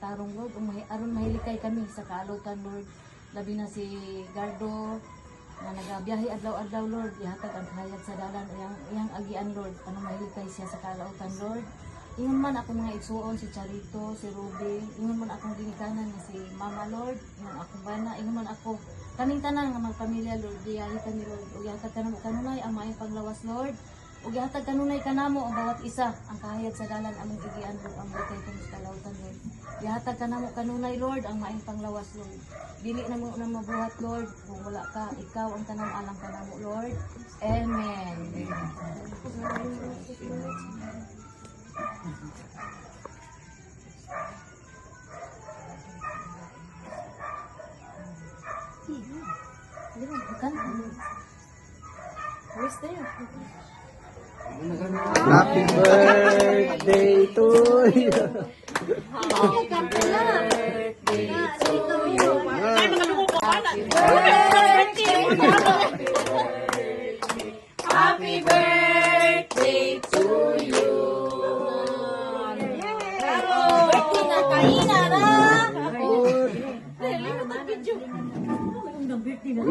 tarong Lord, aron mahilikay kami sa kaalutan Lord. Labi na si Gardo na nagabiyahe adlaw-adlaw Lord, ihatag ang kahayag sa dalan iyang agian Lord, ano mahilikay siya sa kaalautan Lord. Ingon man ako mga igsuon si Charito, si Ruby, ingon man akong ginikanan ni si Mama Lord, ingon akong bana, ingon man ako kaming tanan nga mga pamilya Lord, diyahi kami Lord, ug ihatag kanamo kanunay ang maayong panglawas Lord, ug ihatag kanunay kanamo ang bawat isa ang kahayag sa dalan among igian Lord, ang mahilikay kami sa kaalautan Lord. Ihatag kanamo kanunay Lord ang maayong panglawas Lord. Dili na mo na mabuhat Lord, kung wala ka, ikaw ang tanang alang kanamo Lord. Amen. Where's there? Happy birthday to you. Happy birthday to you. Happy birthday to you. Birthday na kaina na. Birthday na.